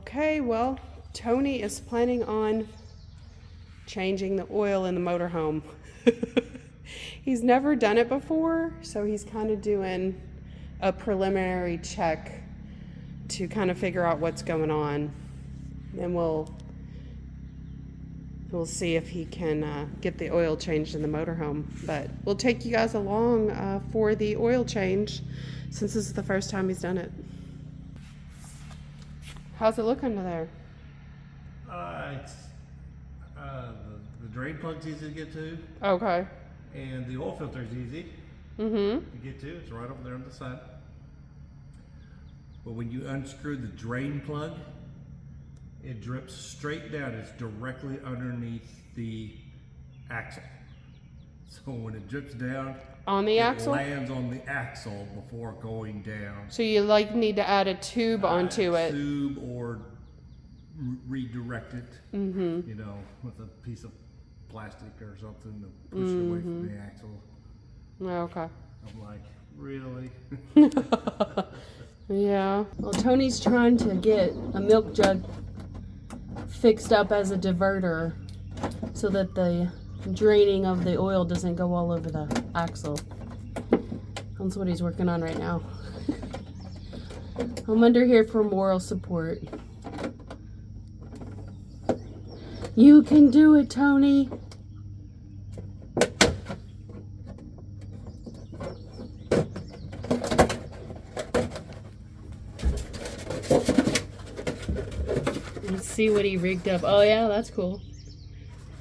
Okay, well, Tony is planning on changing the oil in the motorhome. He's never done it before, so he's kind of doing a preliminary check to kind of figure out what's going on. And we'll see if he can get the oil changed in the motorhome. But we'll take you guys along for the oil change, since this is the first time he's done it. How's it look under there? The drain plug's easy to get to. Okay. And the oil filter is easy Mm-hmm. to get to. It's right over there on the side. But when you unscrew the drain plug, it drips straight down. It's directly underneath the axle. So when it drips down, On the axle? it lands on the axle before going down. So you need to add a tube onto it. Tube or redirect it, you know, with a piece of plastic or something to push it away from the axle. Okay. I'm like, really? Yeah. Well, Tony's trying to get a milk jug fixed up as a diverter so that the draining of the oil doesn't go all over the axle. That's what he's working on right now. I'm under here for moral support. You can do it, Tony. Let's see what he rigged up. Oh yeah, that's cool.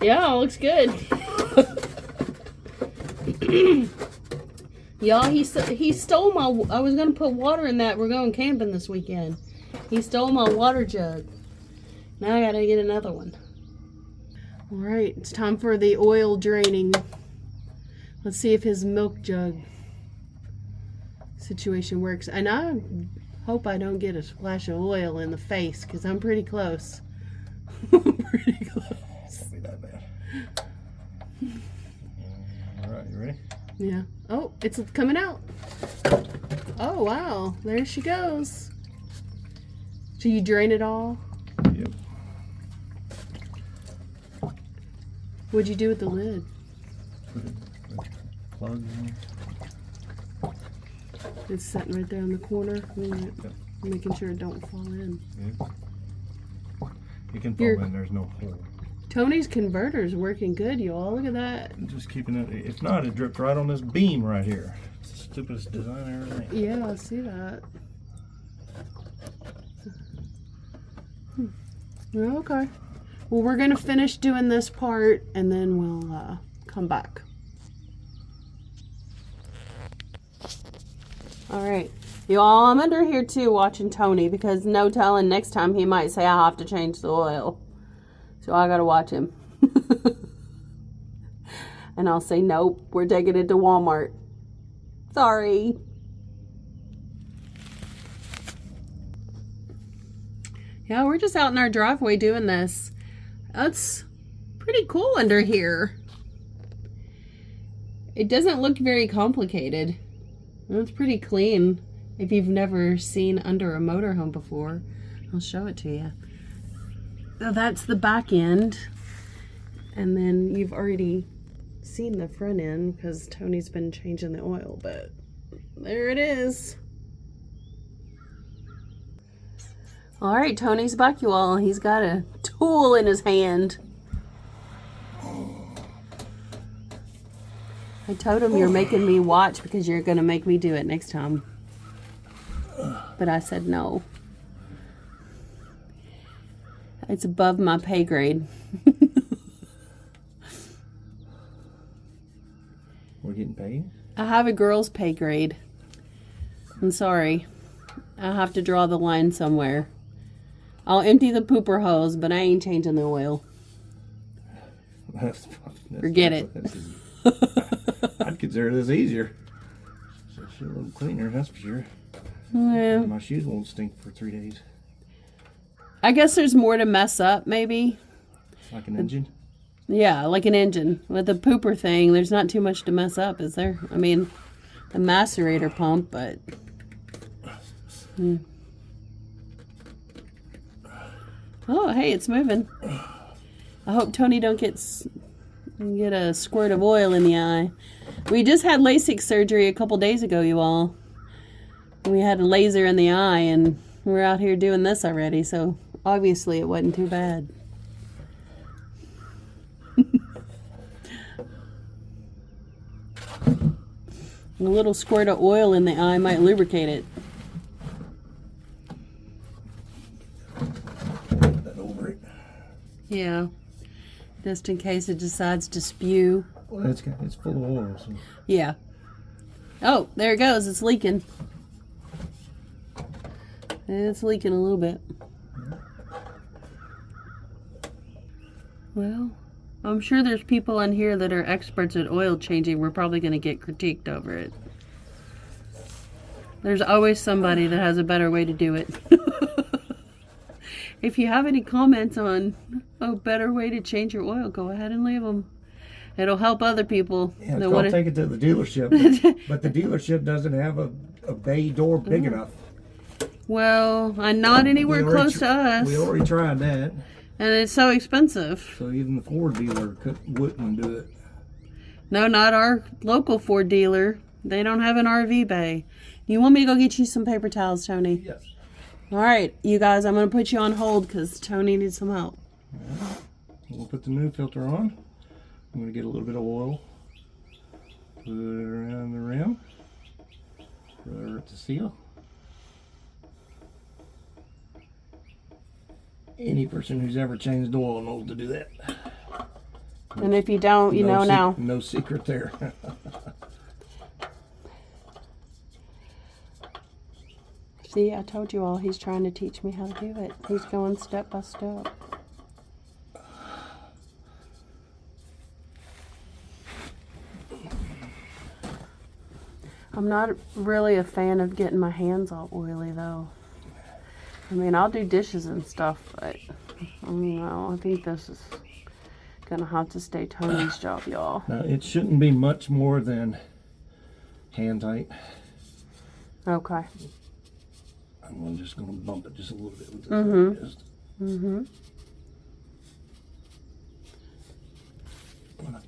Yeah, looks good. Y'all, he stole my, I was gonna put water in that. We're going camping this weekend. He stole my water jug. Now I gotta get another one. All right, it's time for the oil draining. Let's see if his milk jug situation works. And I hope I don't get a splash of oil in the face, because I'm pretty close. Pretty close. Won't be that bad. All right, you ready? Yeah. Oh, it's coming out. Oh, wow. There she goes. So you drain it all? Yep. What'd you do with the lid? Plug in. It's sitting right there in the corner. Making sure it don't fall in. Yep. You can fall in, there's no hole. Tony's converter's working good, y'all. Look at that. I'm just keeping it. If not, it dripped right on this beam right here. It's the stupidest design I ever made. Yeah, I see that. Okay. Well, we're going to finish doing this part, and then we'll come back. All right. Y'all, I'm under here, too, watching Tony, because no telling next time he might say I have to change the oil. So I got to watch him. And I'll say, nope, we're taking it to Walmart. Sorry. Yeah, we're just out in our driveway doing this. That's pretty cool under here. It doesn't look very complicated. It's pretty clean. If you've never seen under a motorhome before, I'll show it to you. So that's the back end. And then you've already seen the front end because Tony's been changing the oil, but there it is. All right, Tony's back, you all. He's got a tool in his hand. I told him you're making me watch because you're going to make me do it next time. But I said no. It's above my pay grade. We're getting paid? I have a girl's pay grade. I'm sorry. I have to draw the line somewhere. I'll empty the pooper hose, but I ain't changing the oil. Forget it. I'd consider this easier. So it's a little cleaner, that's for sure. Yeah. My shoes won't stink for 3 days. I guess there's more to mess up, maybe. Like an engine? Yeah, like an engine. With the pooper thing, there's not too much to mess up, is there? I mean, the macerator pump, but... Oh, hey, it's moving. I hope Tony don't get a squirt of oil in the eye. We just had LASIK surgery a couple days ago, you all. We had a laser in the eye, and we're out here doing this already, so obviously it wasn't too bad. A little squirt of oil in the eye might lubricate it. That over it. Yeah, just in case it decides to spew. Well, it's full of oil. So. Yeah. Oh, there it goes. It's leaking. It's leaking a little bit. Well, I'm sure there's people on here that are experts at oil changing. We're probably going to get critiqued over it. There's always somebody that has a better way to do it. If you have any comments on a better way to change your oil, go ahead and leave them. It'll help other people. Yeah, I'll take it to the dealership, but the dealership doesn't have a bay door big enough. Well, not anywhere close to us. We already tried that. And it's so expensive. So even the Ford dealer wouldn't do it. No, not our local Ford dealer. They don't have an RV bay. You want me to go get you some paper towels, Tony? Yes. All right, you guys, I'm going to put you on hold because Tony needs some help. Yeah. We'll put the new filter on. I'm going to get a little bit of oil. Put it around the rim. For it to seal. Any person who's ever changed oil knows to do that. And if you don't, you know now. No secret there. See, I told you all, he's trying to teach me how to do it. He's going step by step. I'm not really a fan of getting my hands all oily, though. I mean, I'll do dishes and stuff, but I don't know. I think this is gonna have to stay Tony's job, y'all. Now, it shouldn't be much more than hand tight. Okay. I'm just gonna bump it just a little bit with this.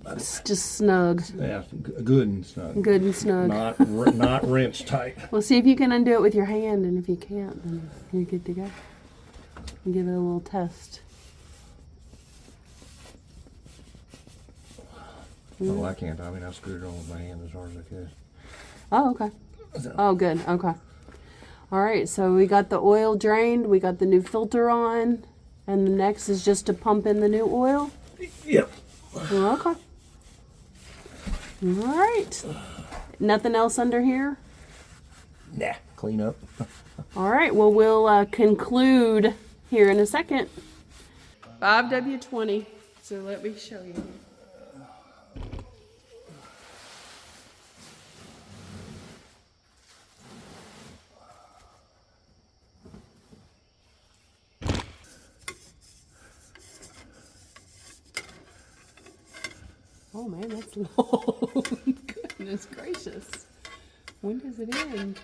It's just snug. Yeah, good and snug. Good and snug. Not wrench tight. Well, see if you can undo it with your hand, and if you can't, then you're good to go. And give it a little test. Oh, I can't. I mean, I screwed it on with my hand as hard as I could. Oh, okay. So. Oh, good. Okay. All right, so we got the oil drained, we got the new filter on, and the next is just to pump in the new oil? Yep. Okay. All right. Nothing else under here? Nah, clean up. All right, well, we'll conclude here in a second. 5W20, so let me show you. Oh man, that's long. Goodness gracious. When does it end?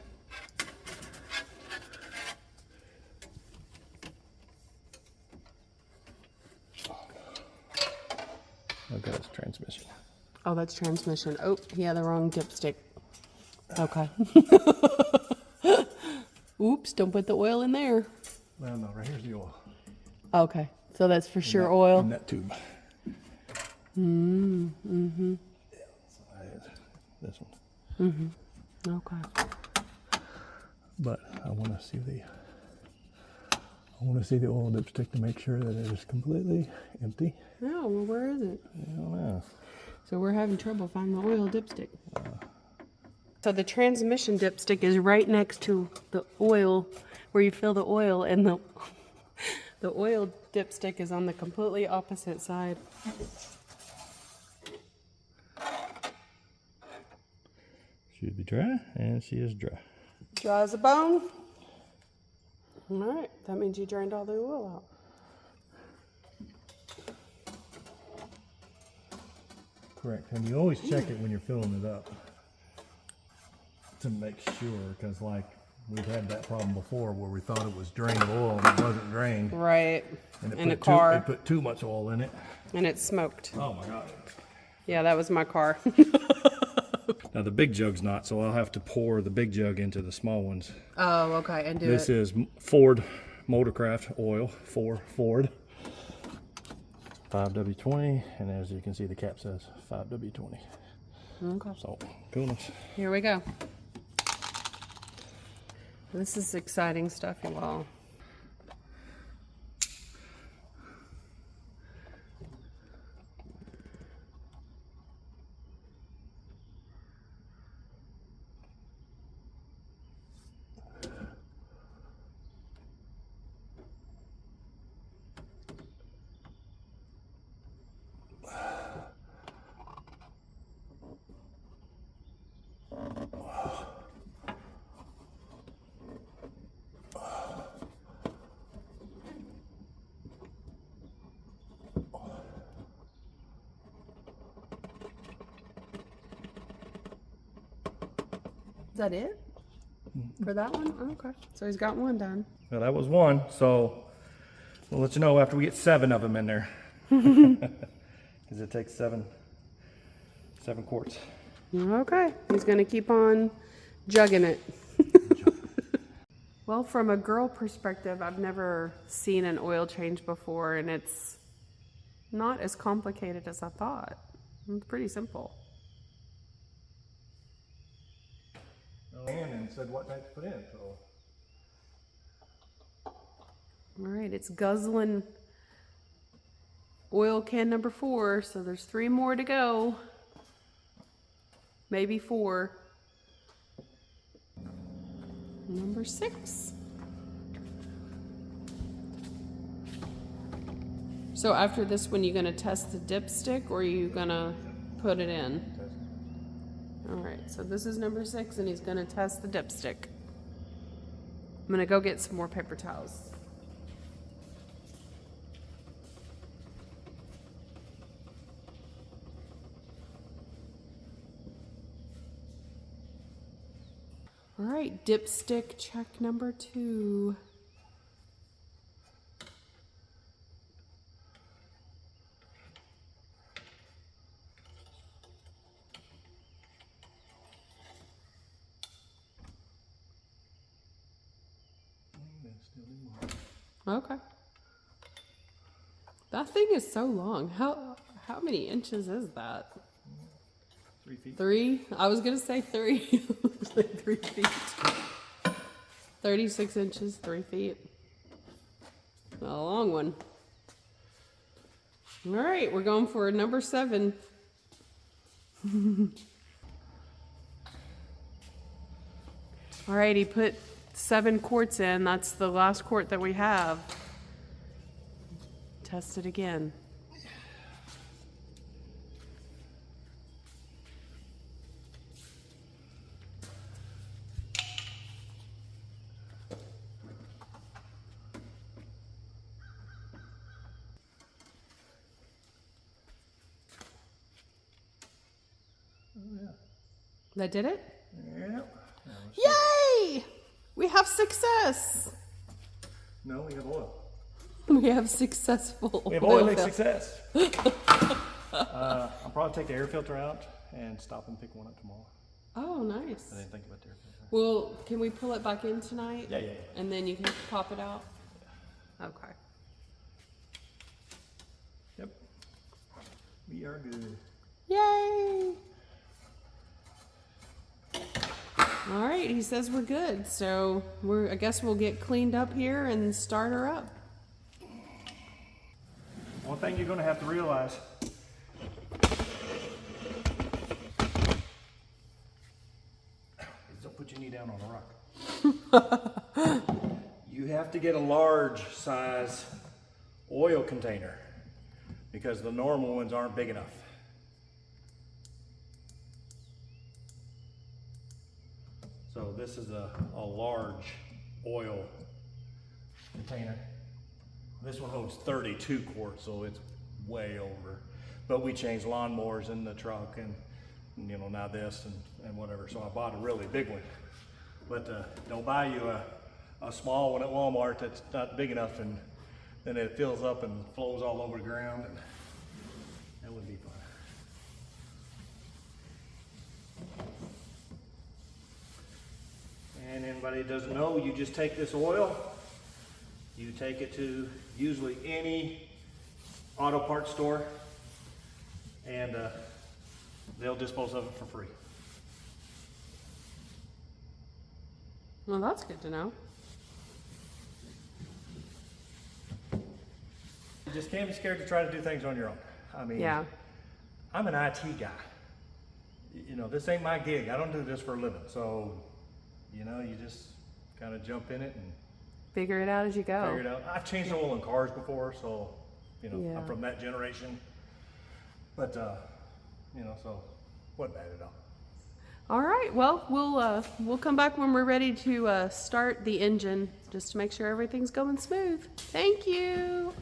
Okay, that's transmission. Oh, that's transmission. Oh, yeah, the wrong dipstick. Okay. Oops, don't put the oil in there. No, right here's the oil. Okay, so that's for sure oil. In that tube. Mm-hmm. Yeah, so I had this one. Mm-hmm. Okay. But I want to see the oil dipstick to make sure that it is completely empty. Oh, well, where is it? I don't know. So we're having trouble finding the oil dipstick. So the transmission dipstick is right next to the oil, where you fill the oil, and the oil dipstick is on the completely opposite side. Should be dry, and she is dry. Dry as a bone. All right, that means you drained all the oil out. Correct, and you always check it when you're filling it up to make sure, because like We've had that problem before where we thought it was drained oil and it wasn't drained. Right. And In a car. It put too much oil in it. And it smoked. Oh my God. Yeah, that was my car. Now the big jug's not, so I'll have to pour the big jug into the small ones. Oh, okay, and do This it. is Ford Motorcraft oil for Ford. 5W20, and as you can see the cap says 5W20. Okay. So, coolness. Here we go. This is exciting stuff, you all. Is that it? For that one? Oh, okay. So he's got one done. Well, that was one, so we'll let you know after we get 7 of them in there. Because it takes 7 quarts. Okay. He's going to keep on jugging it. Well, from a girl perspective, I've never seen an oil change before, and it's not as complicated as I thought. It's pretty simple. And said what type to put in, so. All right, it's guzzling oil can number 4, so there's 3 more to go. Maybe 4. Number 6. So after this one, you gonna test the dipstick, or are you gonna put it in? All right, so this is number 6, and he's gonna test the dipstick. I'm gonna go get some more paper towels. All right, dipstick check number 2. Okay. That thing is so long. How many inches is that? 3 feet. 3? I was gonna say 3. Looks like 3 feet. 36 inches, 3 feet. A long one. All right, we're going for number 7. All right, he put 7 quarts in. That's the last quart that we have. Test it again. That did it? Yep. Yay! We have success. No, we have oil. We have successful. We have oil and success. I'll probably take the air filter out and stop and pick one up tomorrow. Oh, nice. I didn't think about the air filter. Well, can we pull it back in tonight? Yeah. And then you can pop it out? Okay. Yep. We are good. Yay! All right, he says we're good. So I guess we'll get cleaned up here and start her up. One thing you're going to have to realize is don't put your knee down on a rock. You have to get a large size oil container because the normal ones aren't big enough. So this is a large oil container. This one holds 32 quarts, so it's way over. But we changed lawnmowers in the truck and you know, now this and whatever. So I bought a really big one. But don't buy you a small one at Walmart that's not big enough, and then it fills up and flows all over the ground, and that would be fun. And anybody that doesn't know, you just take this oil, you take it to usually any auto parts store, and they'll dispose of it for free. Well, that's good to know. You just can't be scared to try to do things on your own. I mean, Yeah. I'm an IT guy. You know, this ain't my gig. I don't do this for a living. So, you know, you just kind of jump in it and Figure it out as you go. figure it out. I've changed oil in cars before, so, you know, Yeah. I'm from that generation. But, you know, so wasn't bad at all. All right. Well, we'll come back when we're ready to start the engine, just to make sure everything's going smooth. Thank you.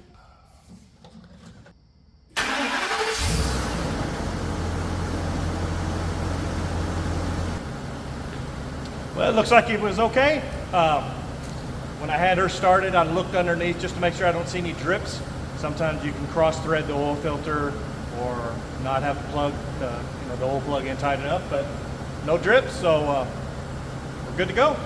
Well, it looks like it was okay. When I had her started, I looked underneath just to make sure I don't see any drips. Sometimes you can cross thread the oil filter or not have the plug, you know, the oil plug in tight enough, but no drips, so we're good to go.